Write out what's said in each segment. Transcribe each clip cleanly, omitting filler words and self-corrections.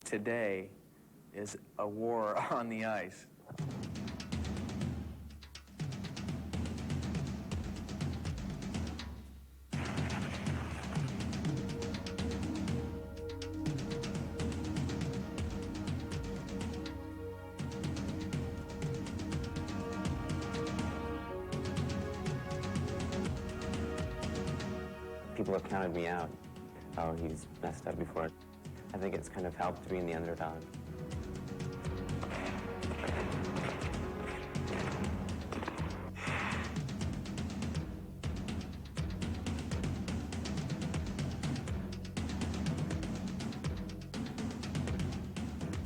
today is a war on the ice. People have counted me out. Oh, he's messed up before. I think it's kind of helped being the underdog.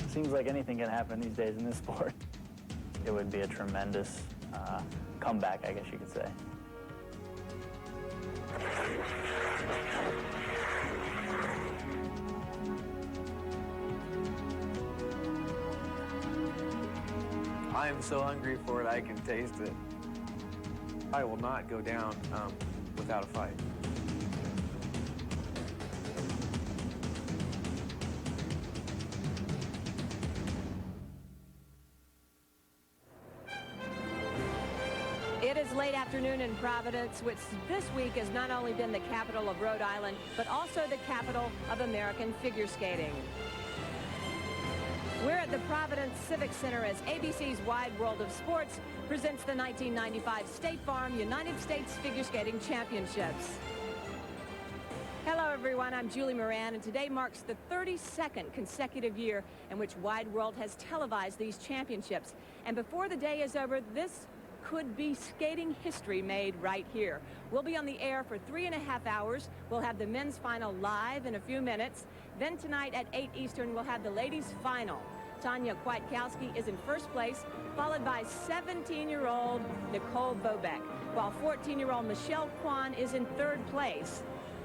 Seems like anything can happen these days in this sport. It would be a tremendous comeback, I guess you could say. I am so hungry for it, I can taste it. I will not go down without a fight. It is late afternoon in Providence, which this week has not only been the capital of Rhode Island, but also the capital of American figure skating. We're at the Providence Civic Center as ABC's Wide World of Sports presents the 1995 State Farm United States Figure Skating Championships. Hello everyone, I'm Julie Moran, and today marks the 32nd consecutive year in which Wide World has televised these championships. And before the day is over, this could be skating history made right here. We'll be on the air for 3.5 hours. We'll have the men's final live in a few minutes. Then tonight at 8 Eastern, we'll have the ladies' final. Tanya Kwiatkowski is in first place, followed by 17-year-old Nicole Bobek, while 14-year-old Michelle Kwan is in third place.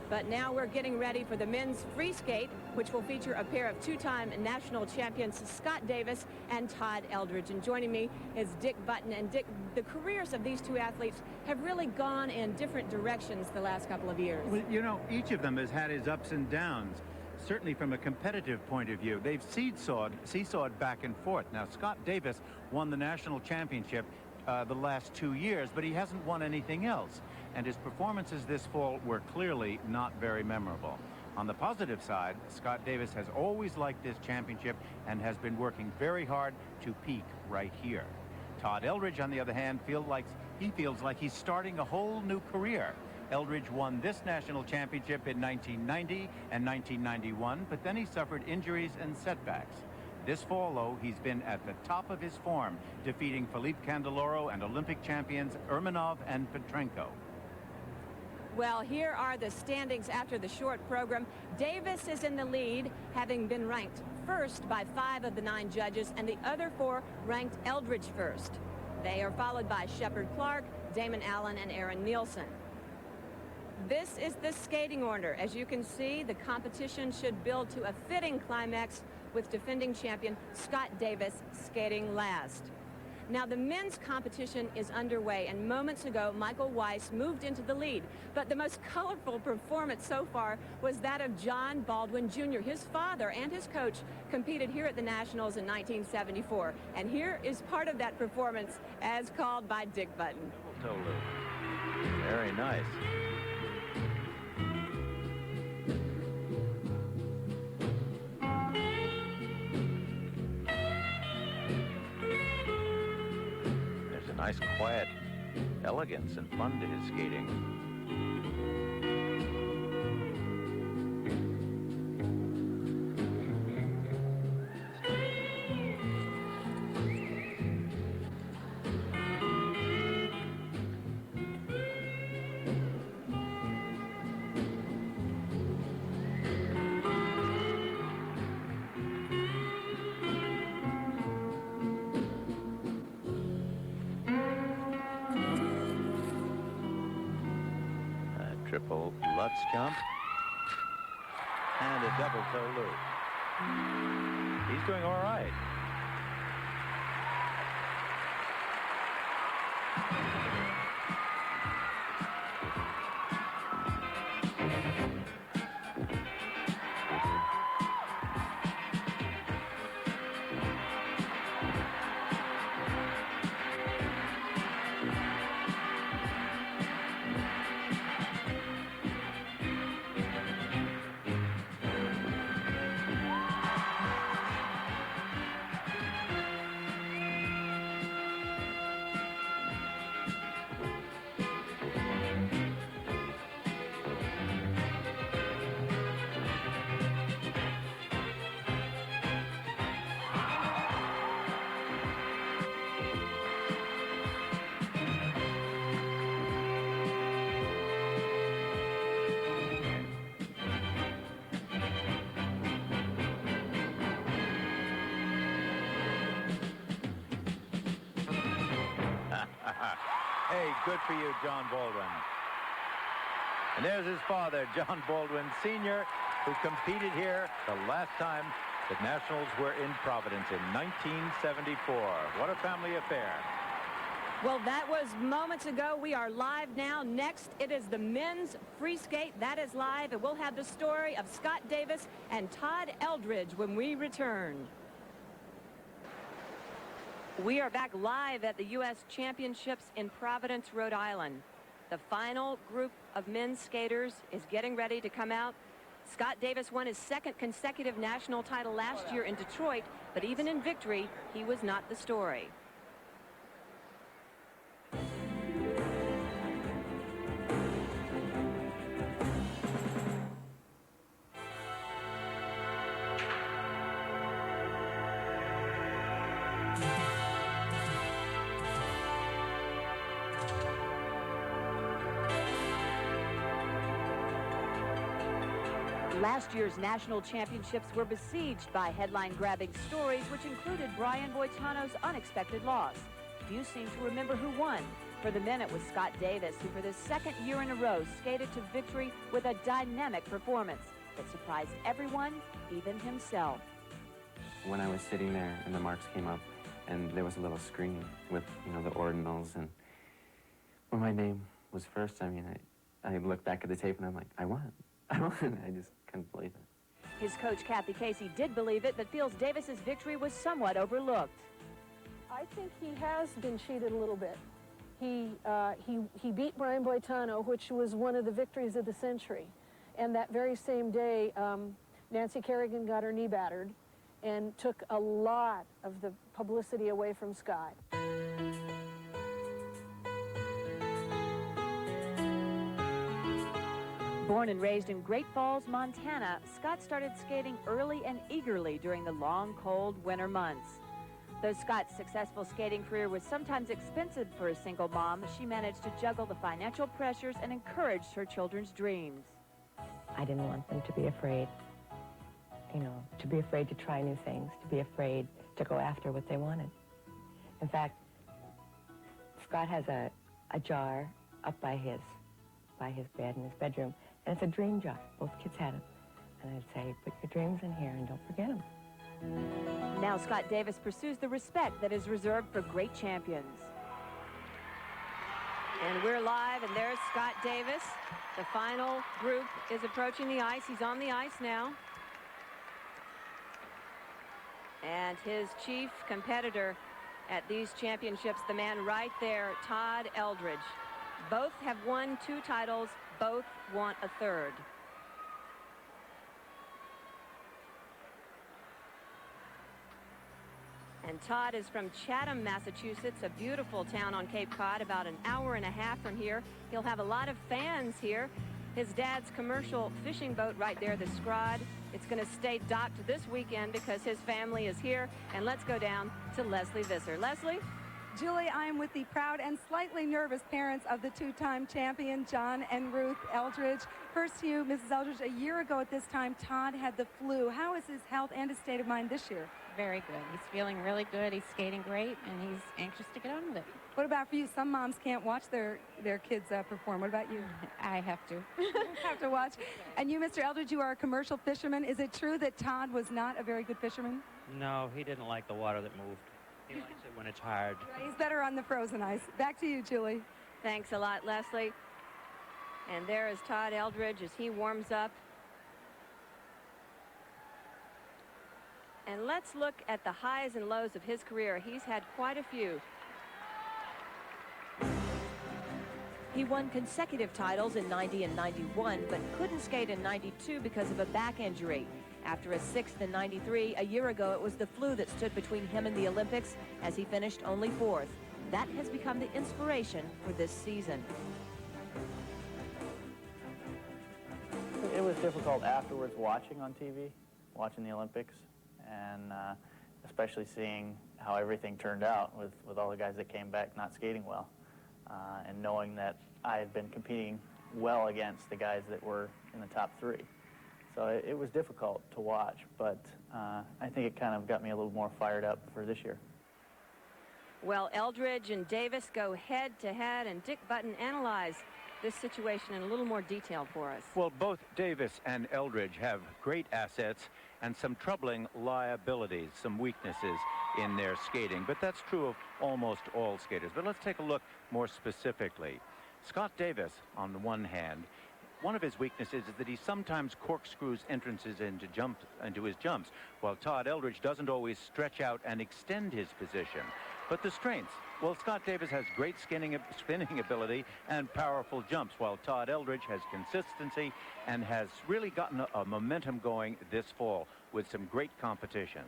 But now we're getting ready for the men's free skate, which will feature a pair of two-time national champions, Scott Davis and Todd Eldredge. And joining me is Dick Button. And Dick, the careers of these two athletes have really gone in different directions the last couple of years. Well, you know, each of them has had his ups and downs. Certainly from a competitive point of view. They've seesawed back and forth. Now, Scott Davis won the national championship the last 2 years, but he hasn't won anything else. And his performances this fall were clearly not very memorable. On the positive side, Scott Davis has always liked this championship and has been working very hard to peak right here. Todd Eldredge, on the other hand, feels like he's starting a whole new career. Eldredge won this national championship in 1990 and 1991, but then he suffered injuries and setbacks. This fall, though, he's been at the top of his form, defeating Philippe Candeloro and Olympic champions Ermanov and Petrenko. Well, here are the standings after the short program. Davis is in the lead, having been ranked first by 5 of the 9 judges, and the other 4 ranked Eldredge first. They are followed by Shepard Clark, Damon Allen, and Aaron Nielsen. This is the skating order. As you can see, the competition should build to a fitting climax with defending champion Scott Davis skating last. Now, the men's competition is underway, and moments ago, Michael Weiss moved into the lead. But the most colorful performance so far was that of John Baldwin Jr. His father and his coach competed here at the Nationals in 1974. And here is part of that performance as called by Dick Button. Very nice. Nice, quiet elegance and fun to his skating. Triple Lutz jump and a double toe loop. He's doing all right. Good for you, John Baldwin. And there's his father, John Baldwin Sr., who competed here the last time the Nationals were in Providence in 1974. What a family affair. Well, that was moments ago. We are live now. Next, it is the men's free skate. That is live, and we'll have the story of Scott Davis and Todd Eldredge when we return. We are back live at the U.S. Championships in Providence, Rhode Island. The final group of men's skaters is getting ready to come out. Scott Davis won his second consecutive national title last year in Detroit, but even in victory, he was not the story. Last year's national championships were besieged by headline-grabbing stories, which included Brian Boitano's unexpected loss. Few seem to remember who won. For the men, it was Scott Davis, who for the second year in a row skated to victory with a dynamic performance that surprised everyone, even himself. When I was sitting there and the marks came up and there was a little screen with, you know, the ordinals, and when my name was first, I mean, I looked back at the tape and I'm like, I won. I won. I just couldn't believe it. His coach, Kathy Casey, did believe it, but feels Davis's victory was somewhat overlooked. I think he has been cheated a little bit. He beat Brian Boitano, which was one of the victories of the century. And that very same day, Nancy Kerrigan got her knee battered and took a lot of the publicity away from Scott. Born and raised in Great Falls, Montana, Scott started skating early and eagerly during the long, cold winter months. Though Scott's successful skating career was sometimes expensive for a single mom, she managed to juggle the financial pressures and encouraged her children's dreams. I didn't want them to be afraid, you know, to be afraid to try new things, to be afraid to go after what they wanted. In fact, Scott has a jar up by his bed in his bedroom, and it's a dream jar. Both kids had it. And I'd say, put your dreams in here and don't forget them. Now Scott Davis pursues the respect that is reserved for great champions. And we're live, and there's Scott Davis. The final group is approaching the ice. He's on the ice now. And his chief competitor at these championships, the man right there, Todd Eldredge. Both have won 2 titles. Both want a third. And Todd is from Chatham, Massachusetts, a beautiful town on Cape Cod, about an hour and a half from here. He'll have a lot of fans here. His dad's commercial fishing boat right there, the Scrod, it's going to stay docked this weekend because his family is here. And let's go down to Leslie Visser. Leslie? Julie, I am with the proud and slightly nervous parents of the 2-time champion, John and Ruth Eldredge. First to you, Mrs. Eldredge, a year ago at this time, Todd had the flu. How is his health and his state of mind this year? Very good. He's feeling really good. He's skating great, and he's anxious to get on with it. What about for you? Some moms can't watch their kids perform. What about you? I have to. Have to watch. And you, Mr. Eldredge, you are a commercial fisherman. Is it true that Todd was not a very good fisherman? No, he didn't like the water that moved. He likes it when it's hard. He's better on the frozen ice. Back to you, Julie. Thanks a lot, Leslie. And there is Todd Eldredge as he warms up. And let's look at the highs and lows of his career. He's had quite a few. He won consecutive titles in 90 and 91, but couldn't skate in 92 because of a back injury. After a 6th in 93, a year ago, it was the flu that stood between him and the Olympics as he finished only 4th. That has become the inspiration for this season. It was difficult afterwards watching on TV, watching the Olympics, and especially seeing how everything turned out with all the guys that came back not skating well, and knowing that I had been competing well against the guys that were in the top 3. So it was difficult to watch, but I think it kind of got me a little more fired up for this year. Well, Eldridge and Davis go head-to-head, and Dick Button analyzed this situation in a little more detail for us. Well, both Davis and Eldridge have great assets and some troubling liabilities, some weaknesses in their skating. But that's true of almost all skaters. But let's take a look more specifically. Scott Davis, on the one hand, one of his weaknesses is that he sometimes corkscrews entrances into his jumps, while Todd Eldridge doesn't always stretch out and extend his position. But the strengths, well, Scott Davis has great spinning ability and powerful jumps, while Todd Eldridge has consistency and has really gotten a momentum going this fall with some great competitions.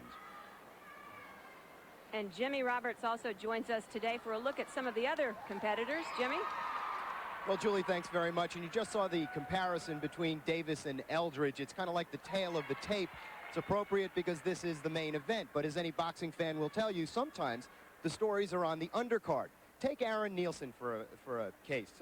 And Jimmy Roberts also joins us today for a look at some of the other competitors. Jimmy? Well, Julie, thanks very much. And you just saw the comparison between Davis and Eldridge. It's kind of like the tail of the tape. It's appropriate because this is the main event. But as any boxing fan will tell you, sometimes the stories are on the undercard. Take Aaron Nielsen for a case.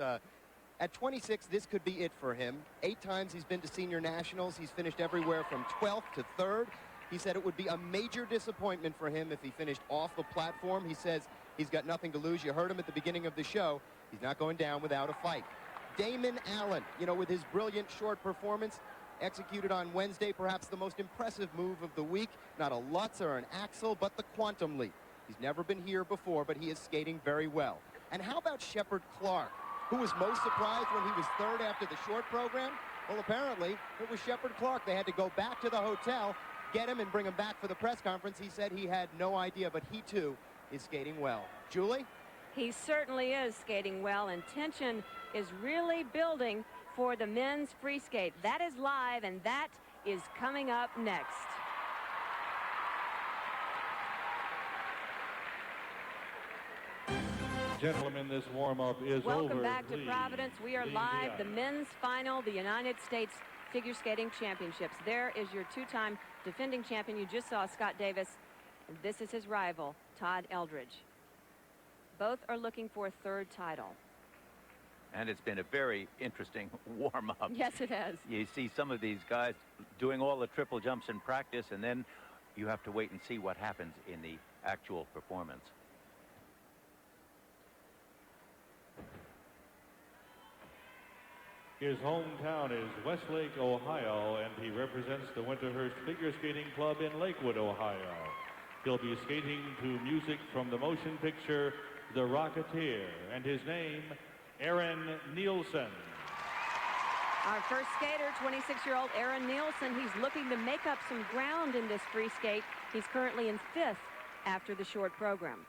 At 26, this could be it for him. 8 times he's been to senior nationals. He's finished everywhere from 12th to 3rd. He said it would be a major disappointment for him if he finished off the platform. He says he's got nothing to lose. You heard him at the beginning of the show. He's not going down without a fight. Damon Allen, you know, with his brilliant short performance, executed on Wednesday, perhaps the most impressive move of the week. Not a Lutz or an Axel, but the Quantum Leap. He's never been here before, but he is skating very well. And how about Shepard Clark, who was most surprised when he was 3rd after the short program? Well, apparently, it was Shepard Clark. They had to go back to the hotel, get him, and bring him back for the press conference. He said he had no idea, but he, too, is skating well. Julie? He certainly is skating well, and tension is really building for the men's free skate. That is live, and that is coming up next. Gentlemen, this warm-up is over. Welcome back to Please Providence. We are leave live. the The men's final, the United States Figure Skating Championships. There is your 2-time defending champion. You just saw Scott Davis, and this is his rival, Todd Eldridge. Both are looking for a 3rd title. And it's been a very interesting warm-up. Yes, it has. You see some of these guys doing all the triple jumps in practice, and then you have to wait and see what happens in the actual performance. His hometown is Westlake, Ohio, and he represents the Winterhurst Figure Skating Club in Lakewood, Ohio. He'll be skating to music from the motion picture The Rocketeer, and his name, Aaron Nielsen. Our first skater, 26-year-old Aaron Nielsen. He's looking to make up some ground in this free skate. He's currently in 5th after the short program.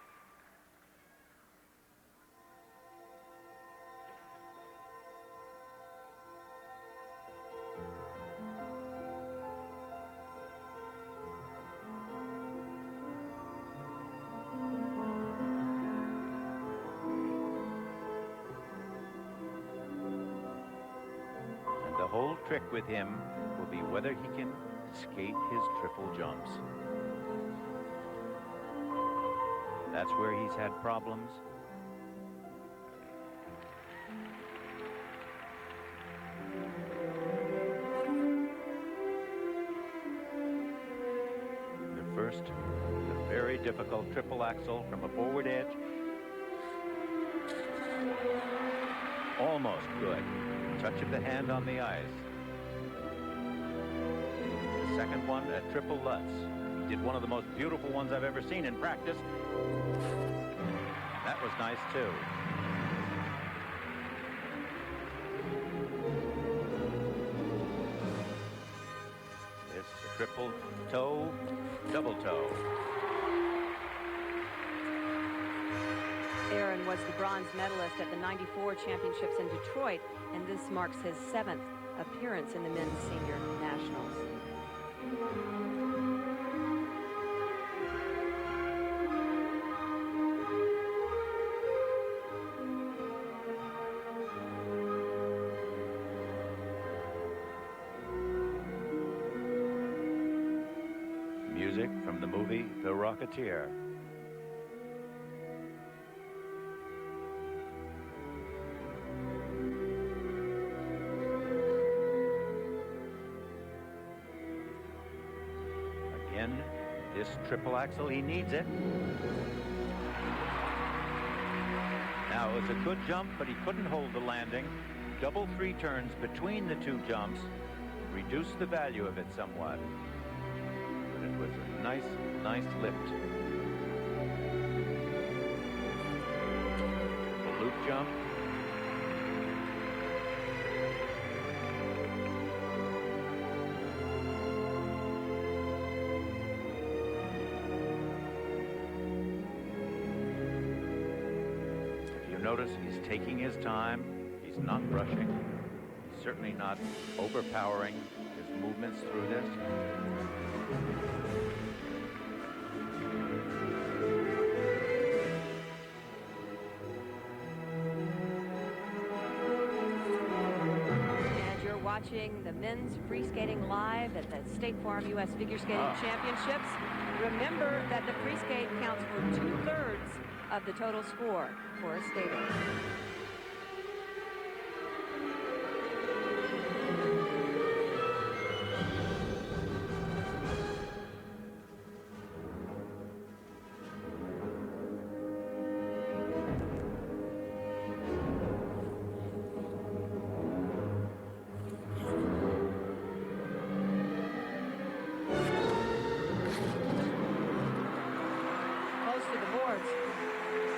The whole trick with him will be whether he can skate his triple jumps. That's where he's had problems. The very difficult triple axel from a forward edge. Almost good. Touch of the hand on the ice. The second one, a triple Lutz. He did one of the most beautiful ones I've ever seen in practice. That was nice, too. This triple toe, double toe. Aaron was the bronze medalist at the '94 championships in Detroit, and this marks his 7th appearance in the men's senior nationals. Music from the movie The Rocketeer. Again, this triple axel, he needs it. Now, it was a good jump, but he couldn't hold the landing. Double 3 turns between the 2 jumps reduced the value of it somewhat. But it was a nice lift. The loop jump. Notice he's taking his time. He's not rushing. He's certainly not overpowering his movements through this. And you're watching the men's free skating live at the State Farm U.S. Figure Skating Championships. Remember that the free skate counts for 2/3 of the total score for a skater. Close to the boards.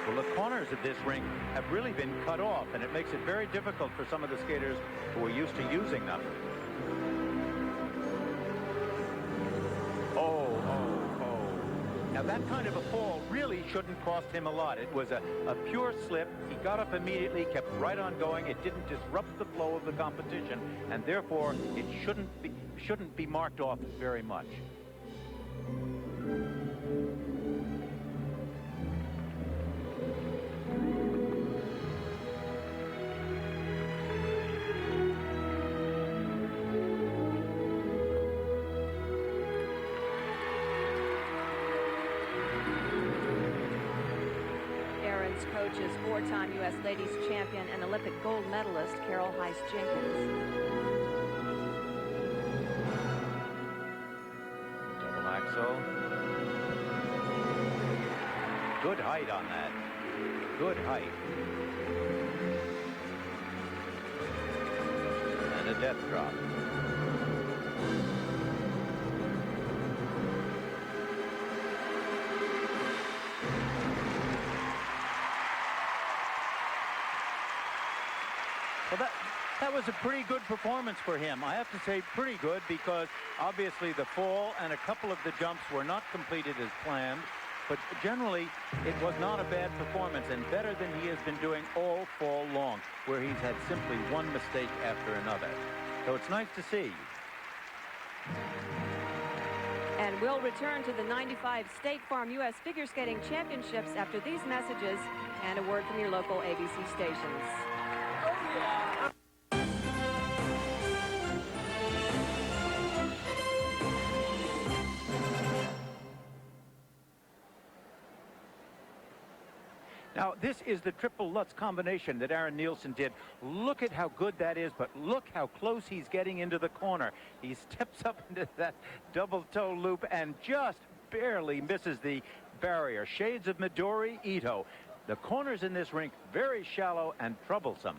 Well, the corners of this rink have really been cut off, and it makes it very difficult for some of the skaters who are used to using them. Oh. Now, that kind of a fall really shouldn't cost him a lot. It was a pure slip. He got up immediately, kept right on going. It didn't disrupt the flow of the competition, and therefore it shouldn't be marked off very much. Coach is 4-time U.S. ladies champion and Olympic gold medalist Carol Heiss-Jenkins. Double axel. Good height on that. Good height. And a death drop. Well, that was a pretty good performance for him. I have to say pretty good, because obviously the fall and a couple of the jumps were not completed as planned. But generally, it was not a bad performance, and better than he has been doing all fall long, where he's had simply one mistake after another. So it's nice to see. And we'll return to the 95 State Farm U.S. Figure Skating Championships after these messages and a word from your local ABC stations. Now, this is the triple Lutz combination that Aaron Nielsen did. Look at how good that is, but look how close he's getting into the corner. He steps up into that double toe loop and just barely misses the barrier. Shades of Midori Ito. The corners in this rink very shallow and troublesome.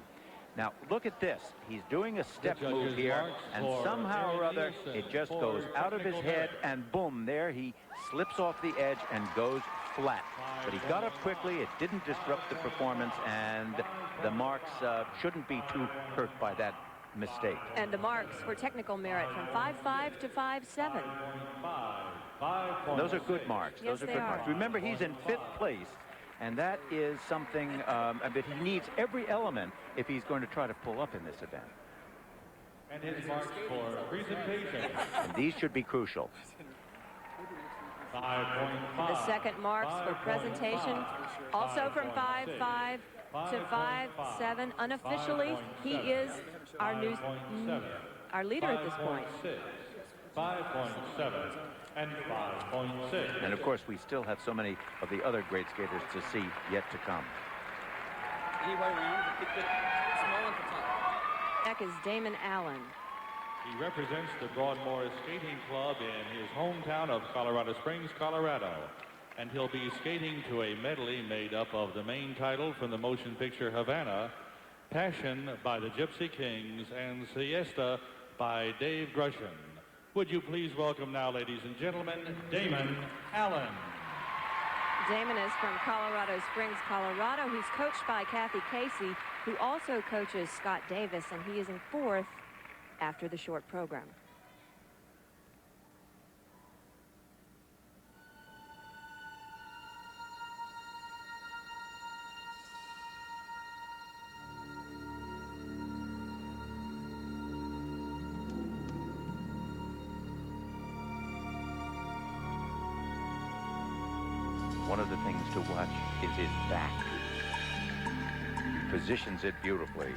Now, look at this. He's doing a step move here, and somehow or other, it just goes out of his head, and boom, there he slips off the edge and goes flat. But he got up quickly. It didn't disrupt the performance, and the marks shouldn't be too hurt by that mistake. And the marks for technical merit from 5.5 to 5.7. Those are good marks. Yes, those are good marks. Remember, he's in 5th place. And that is something that he needs every element if he's going to try to pull up in this event. And his marks for presentation. And these should be crucial. 5.5. The second marks for presentation, also from 5.5 to 5.7. Unofficially, he is our leader at this point. 5.7. And 5.6. And of course, we still have so many of the other great skaters to see yet to come. Next is Damon Allen. He represents the Broadmoor Skating Club in his hometown of Colorado Springs, Colorado. and he'll be skating to a medley made up of the main title from the motion picture Havana, Passion by the Gypsy Kings, and Siesta by Dave Grushin. Would you please welcome now, ladies and gentlemen, Damon Allen. Damon is from Colorado Springs, Colorado. He's coached by Kathy Casey, who also coaches Scott Davis, and he is in fourth after the short program. One of the things to watch is his back. He positions it beautifully.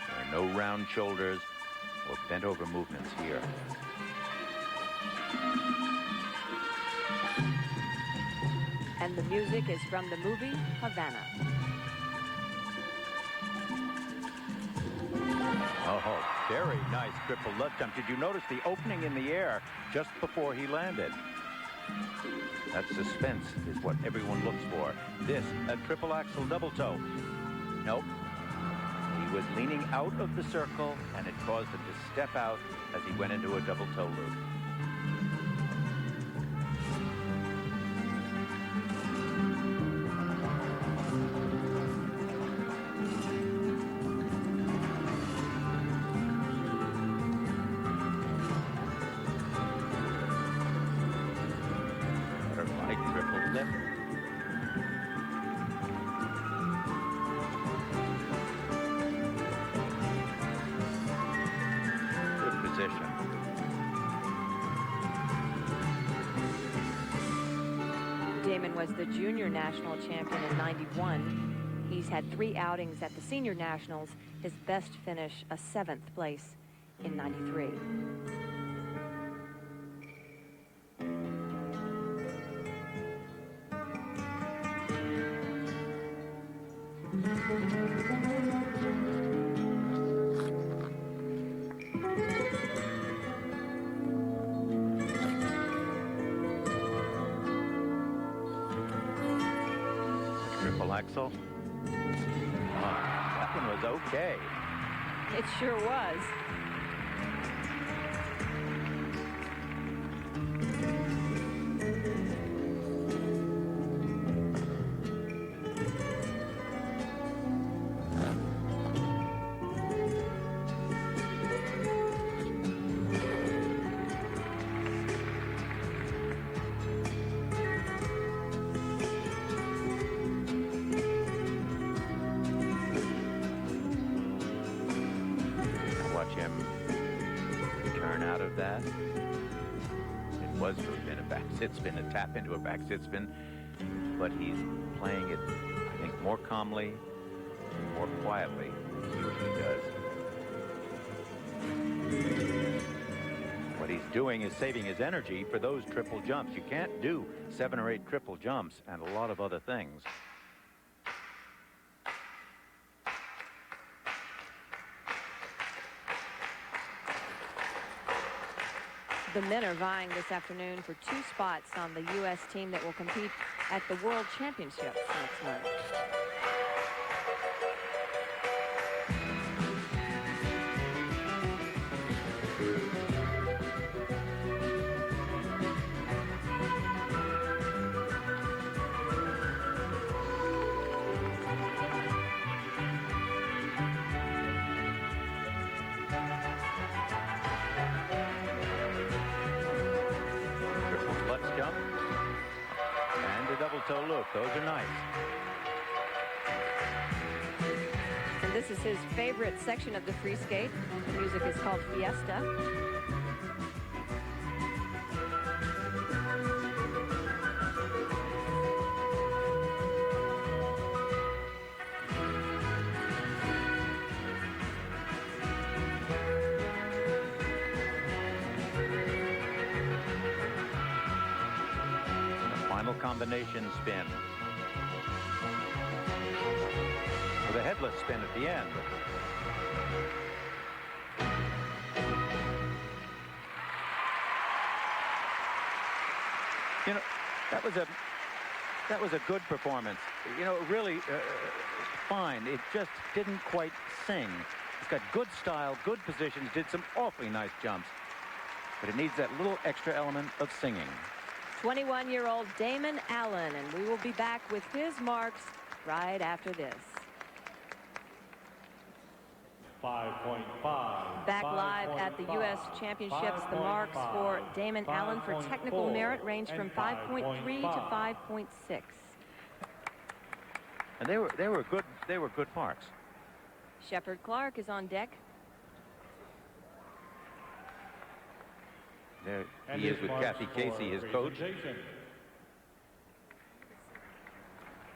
There are no round shoulders or bent over movements here. And the music is from the movie Havana. Oh, very nice triple lut jump. Did you notice the opening in the air just before he landed? That suspense is what everyone looks for. This, a triple axel double toe. Nope. He was leaning out of the circle, and it caused him to step out as he went into a double toe loop. Damon was the junior national champion in '91. He's had 3 outings at the senior nationals. His best finish, a 7th place in '93. Axel. That one was okay. It sure was. Sit spin, a tap into a back sit spin, but he's playing it, I think, more calmly, more quietly than he usually does. What he's doing is saving his energy for those triple jumps. You can't do 7 or 8 triple jumps and a lot of other things. The men are vying this afternoon for 2 spots on the U.S. team that will compete at the World Championships next month. Toe loop. Those are nice. And this is his favorite section of the free skate. The music is called Fiesta. Combination spin with a headless spin at the end. You know, that was a good performance. You know, really fine. It just didn't quite sing. He's got good style, good positions, did some awfully nice jumps. But it needs that little extra element of singing. 21-year-old Damon Allen, and we will be back with his marks right after this. 5.5. Back live at the U.S. Championships, the marks for Damon Allen for technical merit range from 5.3 to 5.6. And they were good marks. Shepard Clark is on deck. There he is with Kathy Casey, his coach.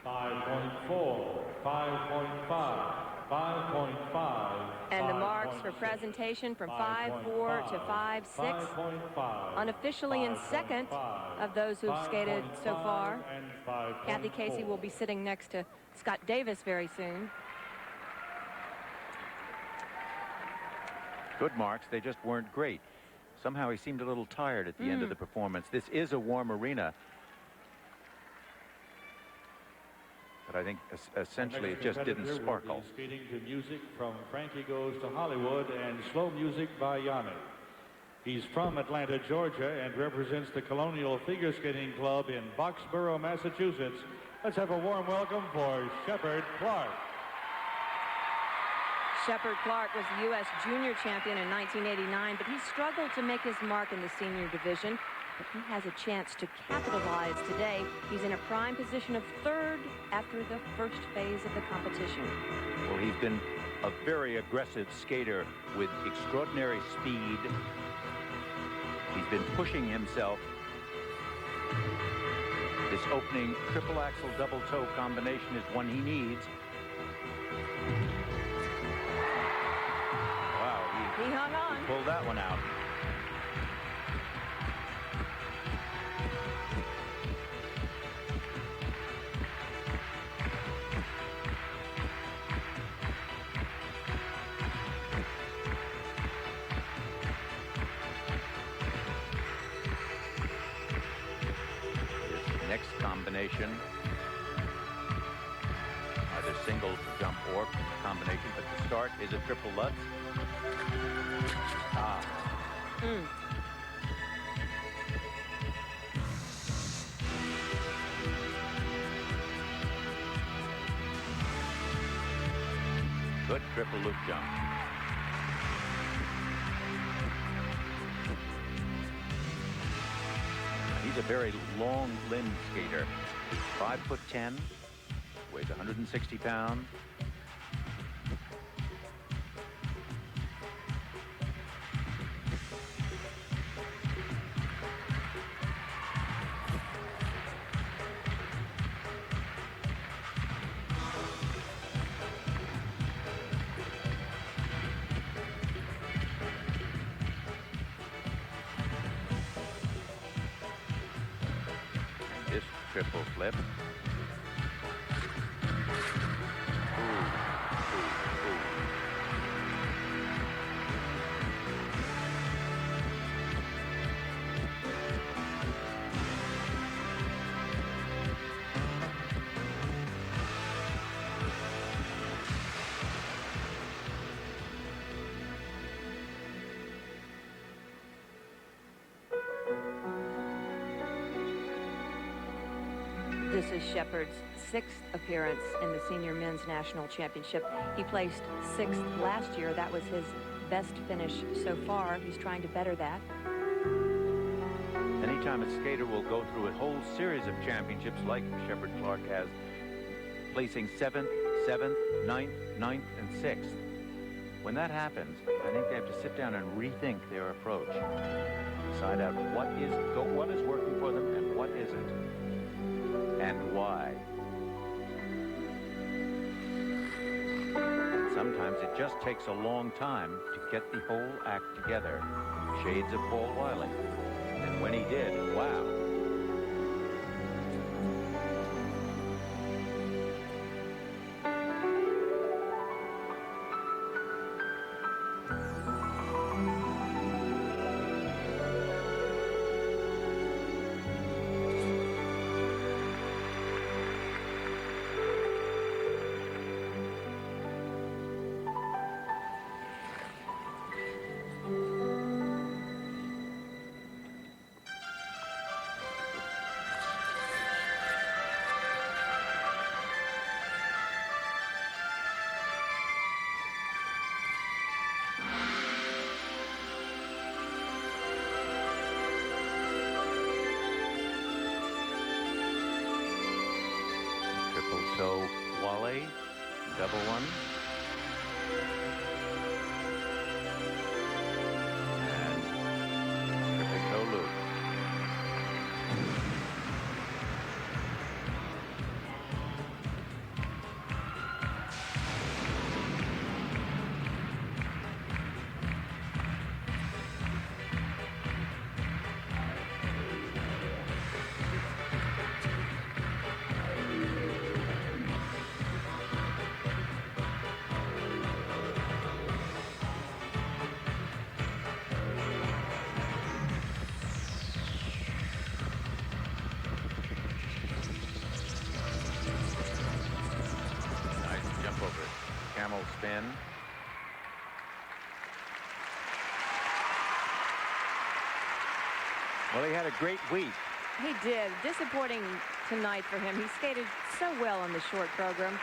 5.4, 5.5, 5.5. And the marks for presentation from 5.4 to 5.6. Unofficially in second of those who've skated so far. Kathy Casey will be sitting next to Scott Davis very soon. Good marks, they just weren't great. Somehow he seemed a little tired at the end of the performance. This is a warm arena. But I think essentially it just didn't sparkle. Skating to music from Frankie Goes to Hollywood and slow music by Yannick. He's from Atlanta, Georgia, and represents the Colonial Figure Skating Club in Boxborough, Massachusetts. Let's have a warm welcome for Shepard Clark. Shepard Clark was the U.S. junior champion in 1989, but he struggled to make his mark in the senior division. But he has a chance to capitalize today. He's in a prime position of third after the first phase of the competition. Well, he's been a very aggressive skater with extraordinary speed. He's been pushing himself. This opening triple axel double toe combination is one he needs. Wow, he hung on. He pulled that one out. Next combination, either single jump or combination, but the start is a triple Lutz. Good triple loop jump. He's a very long-limbed skater. He's 5'10", weighs 160 pounds. This triple flip. This is Shepard's sixth appearance in the Senior Men's National Championship. He placed sixth last year. That was his best finish so far. He's trying to better that. Anytime a skater will go through a whole series of championships like Shepard Clark has, placing 7th, 9th, and 6th. When that happens, I think they have to sit down and rethink their approach. Decide out what is working for them and what isn't. And why. And sometimes it just takes a long time to get the whole act together. Shades of Paul Wiley. And when he did, wow. toe Wale, double one. And triple toe loop. Camel spin. Well, he had a great week. He did. Disappointing tonight for him. He skated so well on the short program.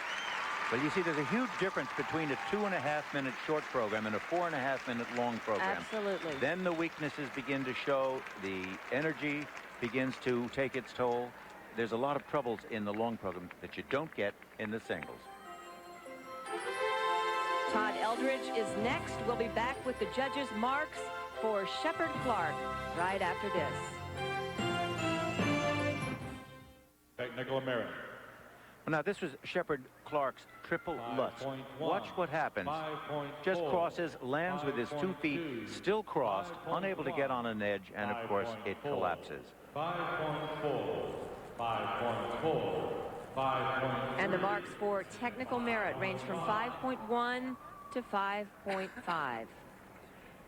But you see, there's a huge difference between a 2.5-minute short program and a 4.5-minute long program. Absolutely. Then the weaknesses begin to show. The energy begins to take its toll. There's a lot of troubles in the long program that you don't get in the singles. Todd Eldredge is next. We'll be back with the judges' marks for Shepard Clark right after this. Technical merit. Well, now, this was Shepard Clark's triple Lutz. Watch what happens. Just crosses, lands with his 2 feet, still crossed, unable to get on an edge, and, of course, it collapses. 5.4, 5.4, 5.3. And the marks for technical merit range from 5.1 to 5.5.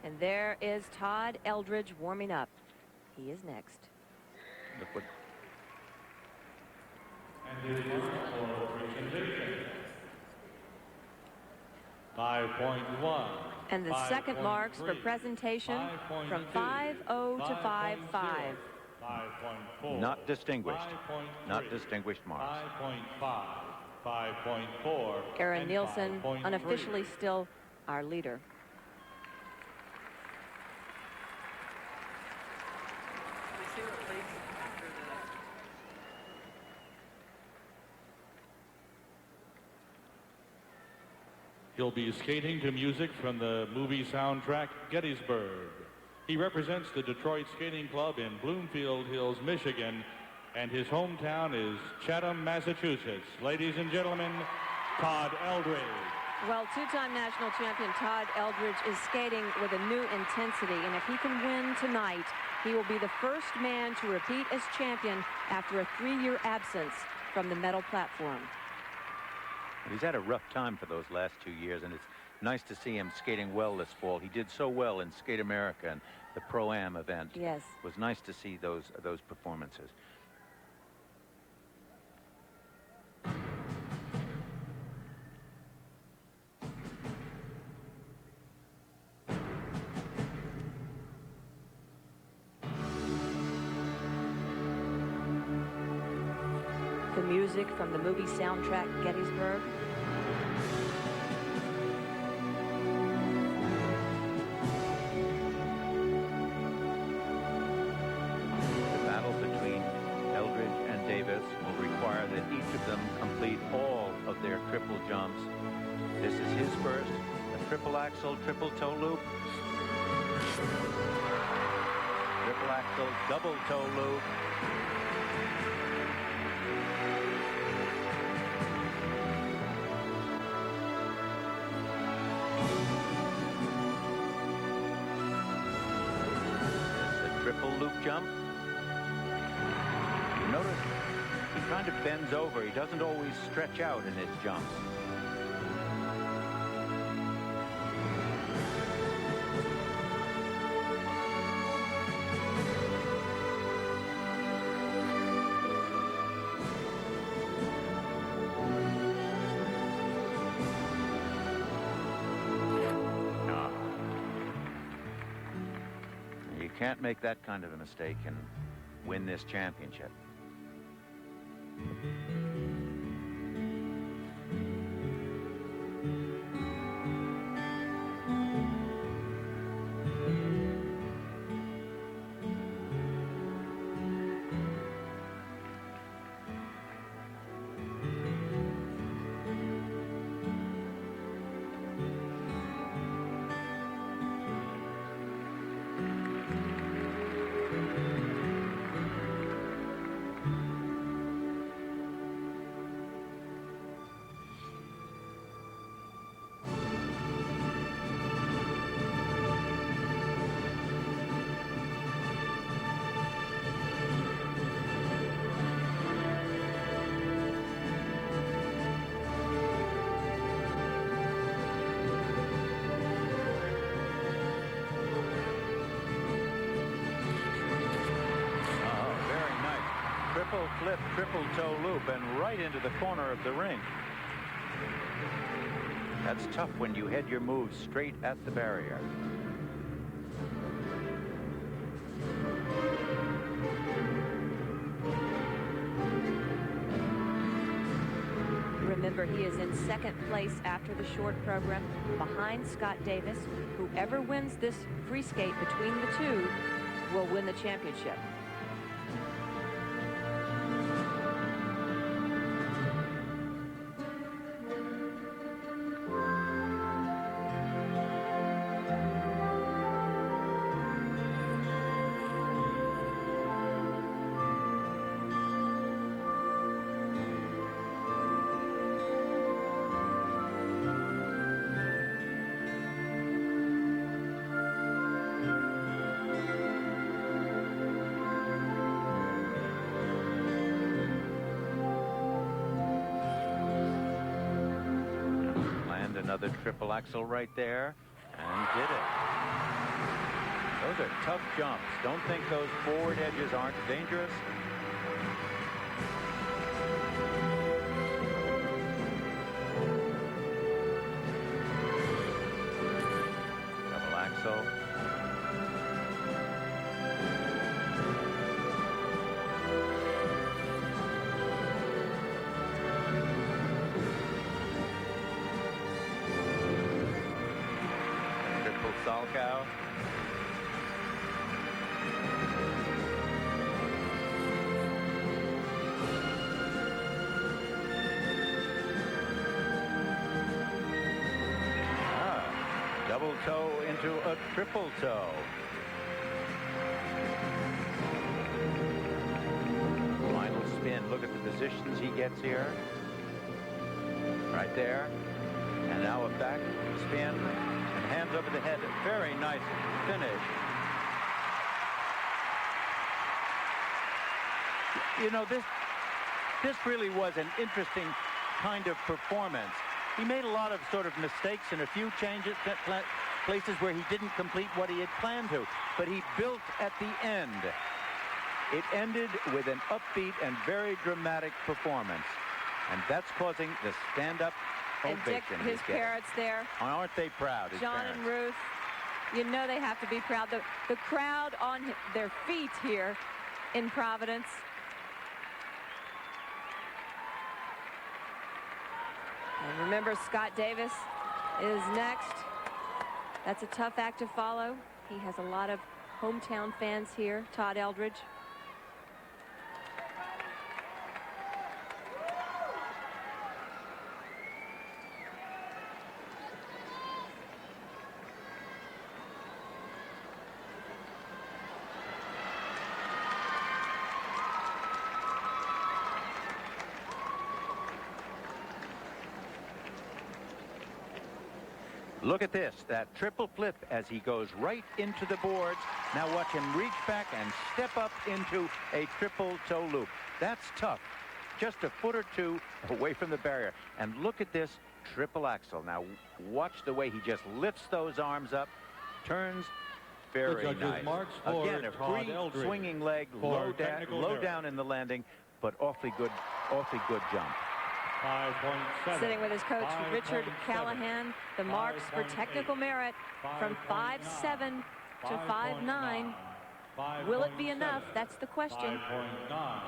And there is Todd Eldredge warming up. He is next. Look what... And his mark for presentation. 5.1. And the second marks for presentation from 5.0 to 5.5. 5.4. Not distinguished. Not distinguished marks. 5.5. 5.4. Aaron Nielsen, unofficially still our leader. He'll be skating to music from the movie soundtrack Gettysburg. He represents the Detroit Skating Club in Bloomfield Hills, Michigan, and his hometown is Chatham, Massachusetts. Ladies and gentlemen, Todd Eldredge. Well, two-time national champion Todd Eldredge is skating with a new intensity, and if he can win tonight, he will be the first man to repeat as champion after a 3-year absence from the medal platform. He's had a rough time for those last 2 years, and it's nice to see him skating well this fall. He did so well in Skate America and the Pro-Am event. Yes. It was nice to see those performances. The music from the movie soundtrack Gettysburg. The battle between Eldredge and Davis will require that each of them complete all of their triple jumps. This is his first, a triple axel, triple toe loop. Triple axel, double toe loop. Triple loop jump. You notice he kind of bends over. He doesn't always stretch out in his jumps. You can't make that kind of a mistake and win this championship. triple flip, triple toe loop, and right into the corner of the ring. That's tough when you head your moves straight at the barrier. Remember, he is in second place after the short program behind Scott Davis. Whoever wins this free skate between the two will win the championship. Another triple axel right there, and did it. Those are tough jumps. Don't think those forward edges aren't dangerous. Double axel. Salchow. Double toe into a triple toe. Final spin. Look at the positions he gets here. Right there. And now a back spin. Hands over the head. Very nice finish. You know, this really was an interesting kind of performance. He made a lot of sort of mistakes and a few changes, places where he didn't complete what he had planned to. But he built at the end. It ended with an upbeat and very dramatic performance. And that's causing the stand-up and Dick, his parents there. Aren't they proud? John and Ruth, you know they have to be proud. The crowd on their feet here in Providence. And remember, Scott Davis is next. That's a tough act to follow. He has a lot of hometown fans here. Todd Eldredge. Look at this, that triple flip as he goes right into the boards. Now watch him reach back and step up into a triple toe loop. That's tough. Just a foot or two away from the barrier. And look at this triple axel. Now watch the way he just lifts those arms up, turns very nice. Again, a free swinging leg, low down in the landing, but awfully good jump. 5.7. Sitting with his coach, Richard Callahan. The marks for technical merit from 5.7 to 5.9. Will it be enough? That's the question. 5.9,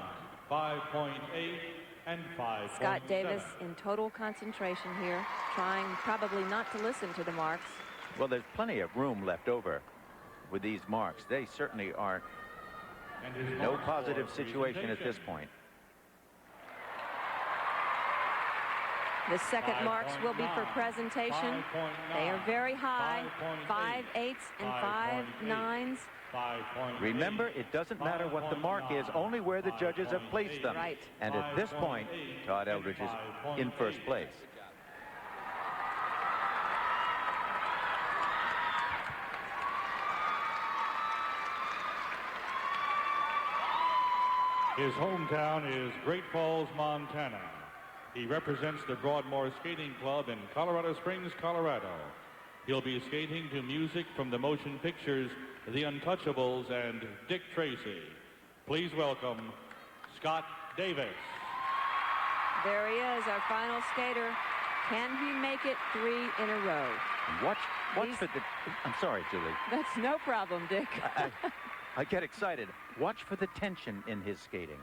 5.8, and 5.7. Scott Davis in total concentration here, trying probably not to listen to the marks. Well, there's plenty of room left over with these marks. They certainly are no positive situation at this point. The second marks will be for presentation. They are very high, 5.8s and 5.9s. Remember, it doesn't matter what the mark is, only where the judges have placed them. Right. And at this point, Todd Eldredge is in first place. His hometown is Great Falls, Montana. He represents the Broadmoor Skating Club in Colorado Springs, Colorado. He'll be skating to music from the motion pictures The Untouchables and Dick Tracy. Please welcome Scott Davis. There he is, our final skater. Can he make it 3 in a row? And watch for the... I'm sorry, Julie. That's no problem, Dick. I get excited. Watch for the tension in his skating.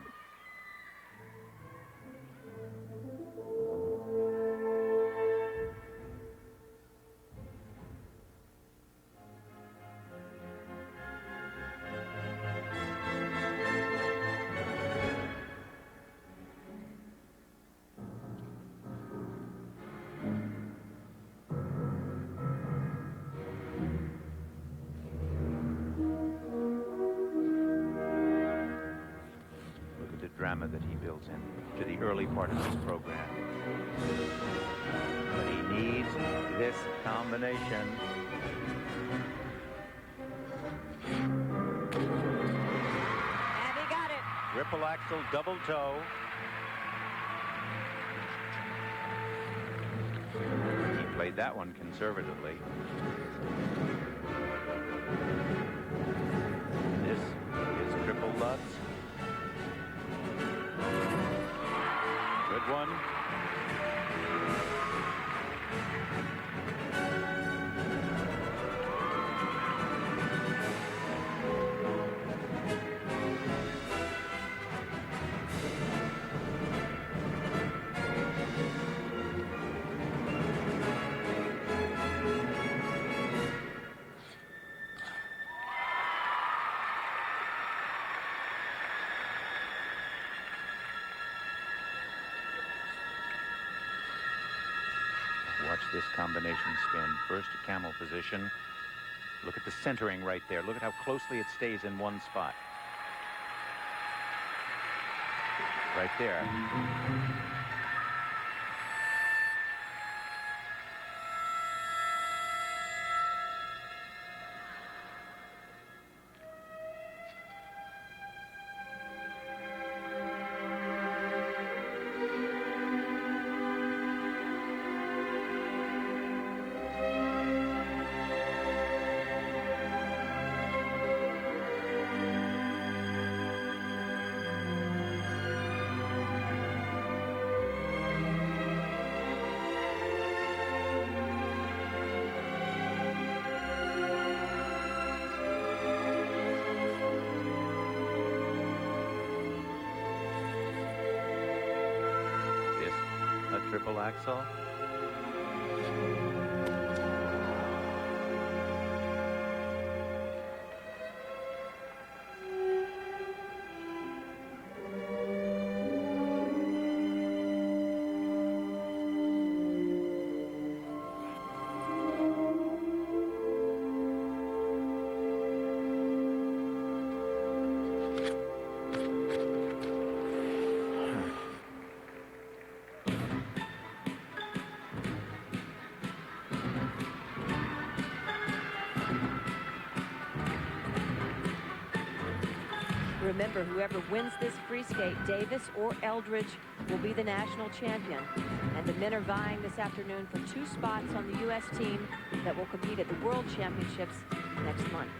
Drama that he builds in to the early part of this program. But he needs this combination. And he got it. Triple axel, double toe. He played that one conservatively. This is triple Lutz. Good one. Watch this combination spin. First camel position. Look at the centering right there. Look at how closely it stays in one spot. Right there. Triple axel. Remember, whoever wins this free skate, Davis or Eldridge, will be the national champion. And the men are vying this afternoon for 2 spots on the U.S. team that will compete at the World Championships next month.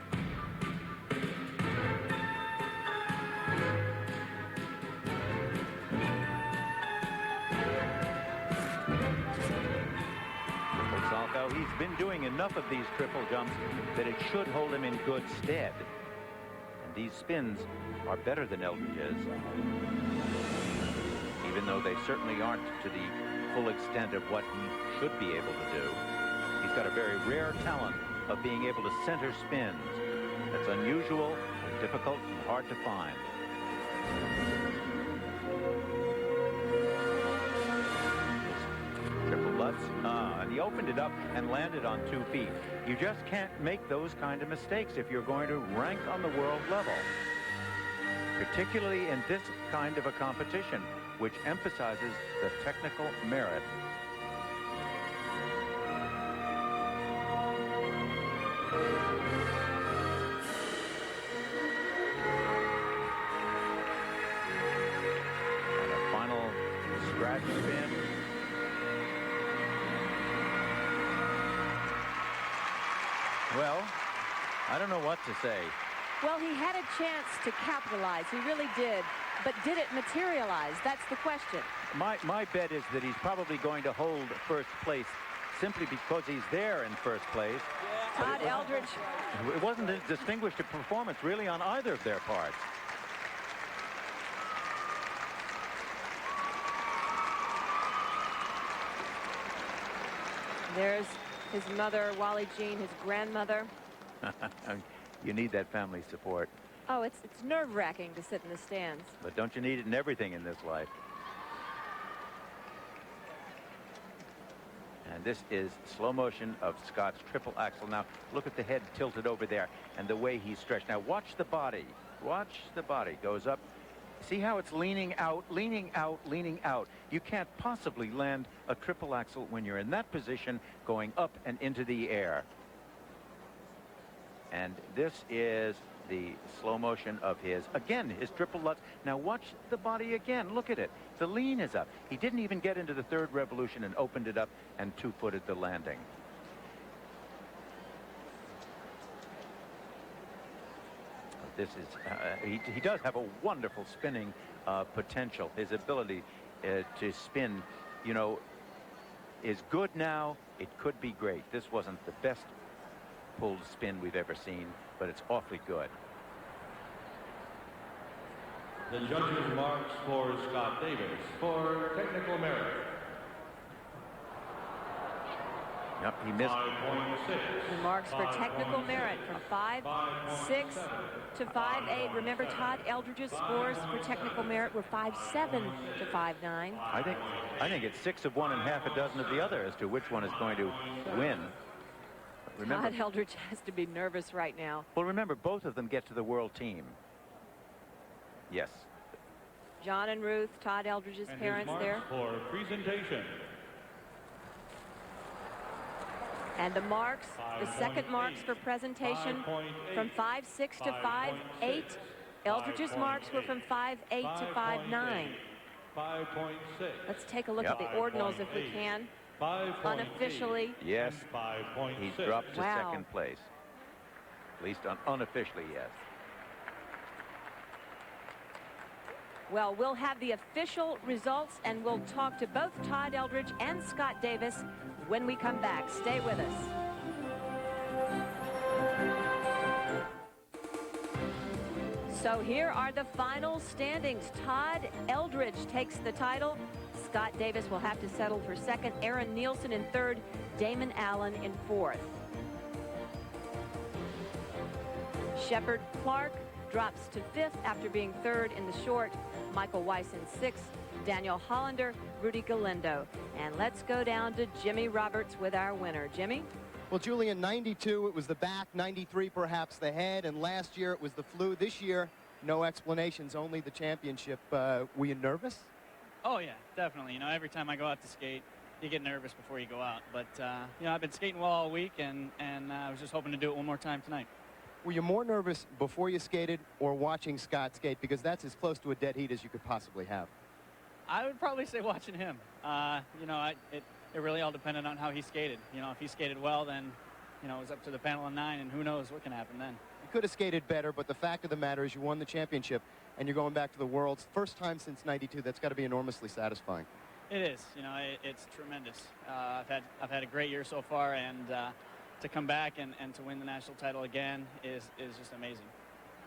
Salto, he's been doing enough of these triple jumps that it should hold him in good stead. And these spins are better than Eldridge's, even though they certainly aren't to the full extent of what he should be able to do. He's got a very rare talent of being able to center spins. That's unusual, and difficult, and hard to find. Triple Lutz, and he opened it up and landed on 2 feet. You just can't make those kind of mistakes if you're going to rank on the world level, particularly in this kind of a competition, which emphasizes the technical merit. And a final scratch spin. Well, I don't know what to say. Well, he had a chance to capitalize. He really did. But did it materialize? That's the question. My bet is that he's probably going to hold first place simply because he's there in first place. Todd Eldredge. It wasn't a distinguished performance really on either of their parts. There's his mother, Wally Jean, his grandmother. You need that family support. Oh, it's nerve-wracking to sit in the stands. But don't you need it in everything in this life? And this is slow motion of Scott's triple axel. Now, look at the head tilted over there and the way he's stretched. Now, watch the body. Watch the body. Goes up. See how it's leaning out, leaning out, leaning out. You can't possibly land a triple axel when you're in that position going up and into the air. And this is the slow motion of his triple lutz. Now watch the body again. Look at it. The lean is up. He didn't even get into the third revolution and opened it up and two-footed the landing. This is, he does have a wonderful spinning potential. His ability to spin, you know, is good now. It could be great. This wasn't the best pulled spin we've ever seen, but it's awfully good. The judges' marks for Scott Davis for technical merit. Yep, he missed. 5.6. The marks for technical merit from 5.6 to 5.8. Remember, Todd Eldredge's scores for technical merit were 5.7 to 5.9. I think it's 6 of one and half a dozen of the other as to which one is going to win. Remember, Todd Eldredge has to be nervous right now. well, remember, both of them get to the world team. Yes. John and Ruth, Todd Eldredge's And parents his there. marks for presentation. And the marks, the second marks for presentation from 5.6 to 5.8. Eldredge's marks were from 5.8 to 5.9. 5.6. Let's take a look at the ordinals if we can. Unofficially. Yes. 5.6. He's dropped to Wow. second place. At least unofficially, yes. Well, we'll have the official results, and we'll talk to both Todd Eldredge and Scott Davis when we come back. Stay with us. So here are the final standings. Todd Eldredge takes the title. Scott Davis will have to settle for second. Aaron Nielsen in third. Damon Allen in fourth. Shepard Clark drops to fifth after being third in the short. Michael Weiss in sixth. Daniel Hollander, Rudy Galindo. And let's go down to Jimmy Roberts with our winner. Jimmy? Well, Julian, 92, it was the back, 93 perhaps the head, and last year it was the flu. This year, no explanations, only the championship. Were you nervous? Oh, yeah, definitely. You know, every time I go out to skate, you get nervous before you go out. But, you know, I've been skating well all week, and I was just hoping to do it one more time tonight. Were you more nervous before you skated or watching Scott skate? Because that's as close to a dead heat as you could possibly have. I would probably say watching him. You know, it really all depended on how he skated. You know, if he skated well, then, you know, it was up to the panel of 9, and who knows what can happen then. You could have skated better, but the fact of the matter is you won the championship, and you're going back to the world's first time since 92. That's got to be enormously satisfying. It is. You know, it's tremendous. I've had a great year so far, and to come back and to win the national title again is just amazing.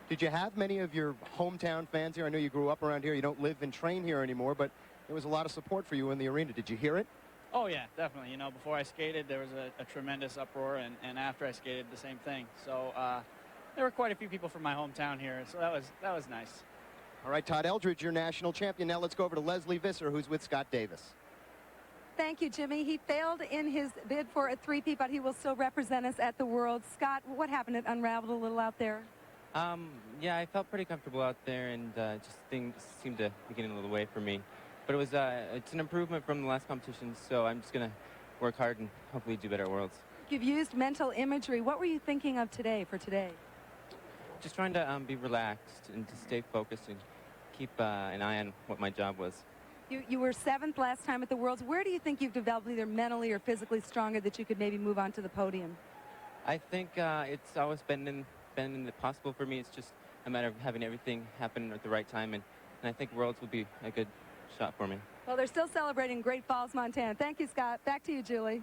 Did you have many of your hometown fans here? I know you grew up around here. You don't live and train here anymore, but there was a lot of support for you in the arena. Did you hear it? Oh, yeah, definitely. You know, before I skated, there was a tremendous uproar, and after I skated, the same thing. So there were quite a few people from my hometown here, so that was nice. All right, Todd Eldredge, your national champion. Now let's go over to Leslie Visser, who's with Scott Davis. Thank you, Jimmy. He failed in his bid for a three-peat, but he will still represent us at the World. Scott, what happened? It unraveled a little out there. Yeah, I felt pretty comfortable out there, and just things seemed to be getting a little away from me. But it was it's an improvement from the last competition, so I'm just gonna work hard and hopefully do better at Worlds. You've used mental imagery. What were you thinking of today for today? Just trying to be relaxed and to stay focused and keep an eye on what my job was. You were 7th last time at the Worlds. Where do you think you've developed either mentally or physically stronger that you could maybe move on to the podium? I think it's always been been possible for me. It's just a matter of having everything happen at the right time, and I think Worlds would be a good shot for me. Well, they're still celebrating Great Falls, Montana. Thank you, Scott. Back to you, Julie.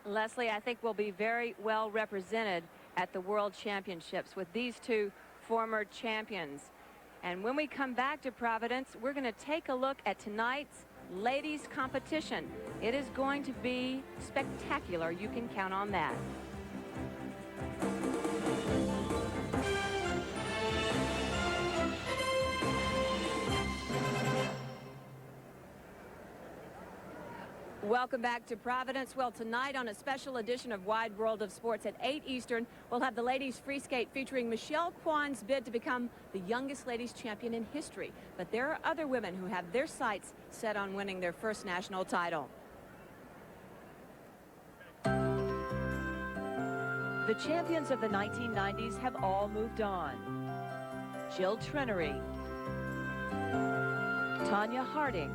Leslie, I think we'll be very well represented at the World Championships with these two former champions. And when we come back to Providence, we're going to take a look at tonight's ladies competition. It is going to be spectacular. You can count on that. Welcome back to Providence. Well, tonight on a special edition of Wide World of Sports at 8 Eastern, we'll have the ladies free skate featuring Michelle Kwan's bid to become the youngest ladies champion in history. But there are other women who have their sights set on winning their first national title. The champions of the 1990s have all moved on. Jill Trenery, Tanya Harding,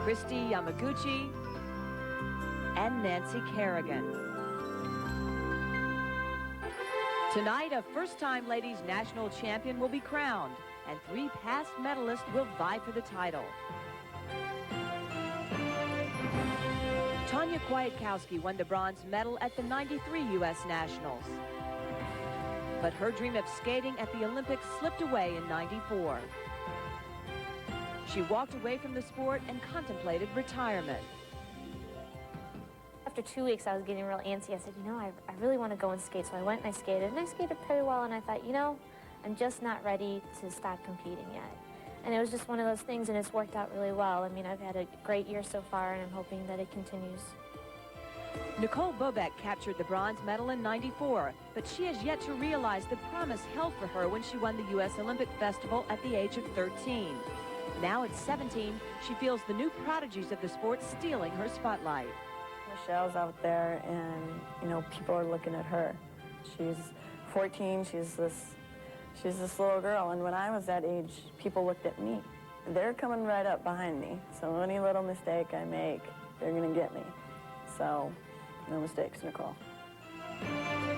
Christy Yamaguchi, and Nancy Kerrigan. Tonight, a first-time ladies national champion will be crowned, and 3 past medalists will vie for the title. Tanya Kwiatkowski won the bronze medal at the '93 U.S. Nationals. But her dream of skating at the Olympics slipped away in '94. She walked away from the sport and contemplated retirement. After 2 weeks, I was getting real antsy. I said, you know, I really want to go and skate. So I went and I skated pretty well. And I thought, you know, I'm just not ready to stop competing yet. And it was just one of those things, and it's worked out really well. I mean, I've had a great year so far, and I'm hoping that it continues. Nicole Bobek captured the bronze medal in '94, but she has yet to realize the promise held for her when she won the U.S. Olympic Festival at the age of 13. Now at 17, she feels the new prodigies of the sport stealing her spotlight. Michelle's out there, and, you know, people are looking at her. She's 14, she's this little girl, and when I was that age, people looked at me. They're coming right up behind me, so any little mistake I make, they're gonna get me. So, no mistakes, Nicole.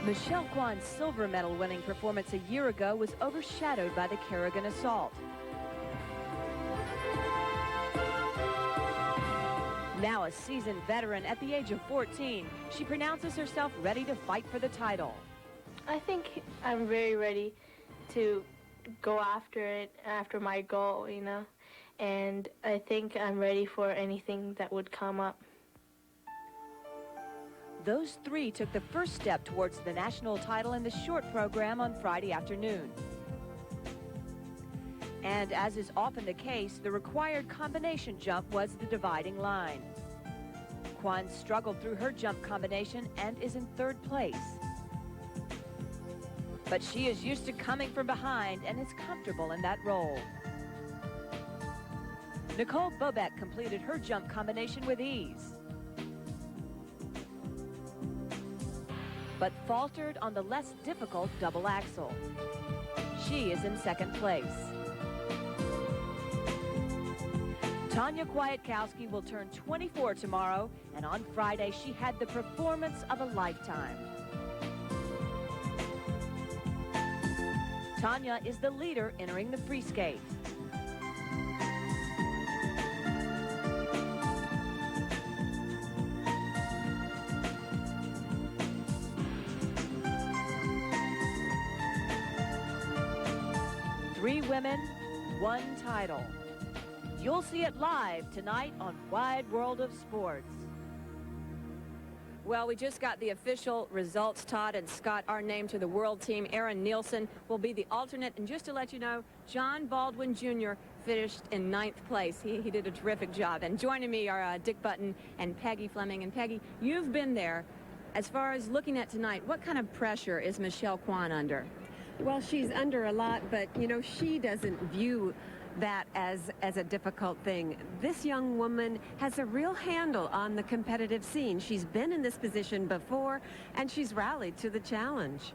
Michelle Kwan's silver medal winning performance a year ago was overshadowed by the Kerrigan assault. Now a seasoned veteran at the age of 14, she pronounces herself ready to fight for the title. I think I'm very ready to go after it, after my goal, you know, and I think I'm ready for anything that would come up. Those 3 took the first step towards the national title in the short program on Friday afternoon. And as is often the case, the required combination jump was the dividing line. Kwan struggled through her jump combination and is in 3rd place. But she is used to coming from behind and is comfortable in that role. Nicole Bobek completed her jump combination with ease, but faltered on the less difficult double axel. She is in 2nd place. Tanya Kwiatkowski will turn 24 tomorrow, and on Friday she had the performance of a lifetime. Tanya is the leader entering the free skate. Three women, 1 title. You'll see it live tonight on Wide World of Sports. Well, we just got the official results. Todd and Scott are named to the world team. Aaron Nielsen will be the alternate. And just to let you know, John Baldwin Jr. finished in 9th place. He did a terrific job. And joining me are Dick Button and Peggy Fleming. And Peggy, you've been there. As far as looking at tonight, what kind of pressure is Michelle Kwan under? Well, she's under a lot, but, you know, she doesn't view that as a difficult thing. This young woman has a real handle on the competitive scene. She's been in this position before, and she's rallied to the challenge.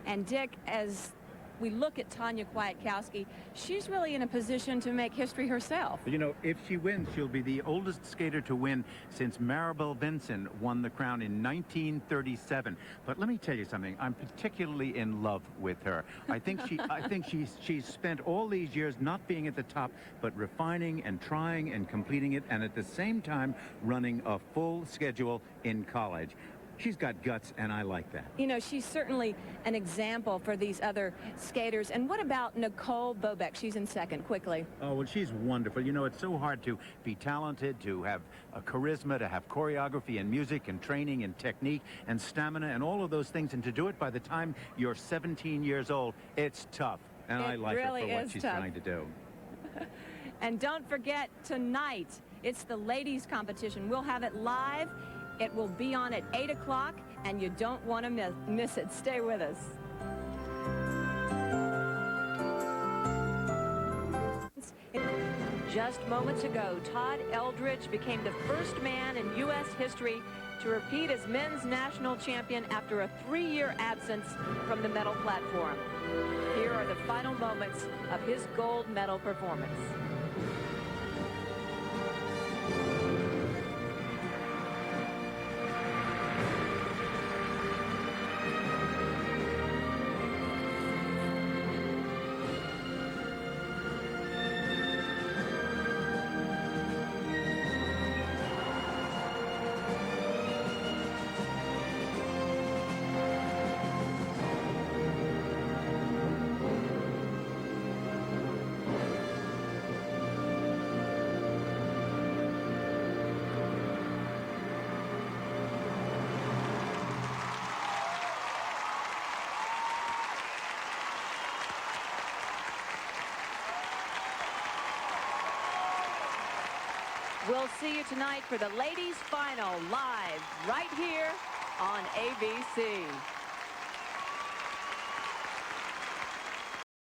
And Dick, as we look at Tanya Kwiatkowski, she's really in a position to make history herself. You know, if she wins, she'll be the oldest skater to win since Maribel Vinson won the crown in 1937. But let me tell you something. I'm particularly in love with her. I think she's spent all these years not being at the top, but refining and trying and completing it, and at the same time running a full schedule in college. She's got guts, and I like that. You know, she's certainly an example for these other skaters. And what about Nicole Bobek? She's in second, quickly. Oh, well, she's wonderful. You know, it's so hard to be talented, to have a charisma, to have choreography and music and training and technique and stamina and all of those things. And to do it by the time you're 17 years old, it's tough. And I like her for what she's trying to do. And don't forget, tonight, it's the ladies' competition. We'll have it live. It will be on at 8 o'clock, and you don't want to miss it. Stay with us. Just moments ago, Todd Eldredge became the first man in U.S. history to repeat as men's national champion after a 3-year absence from the medal platform. Here are the final moments of his gold medal performance. We'll see you tonight for the ladies' final live right here on ABC.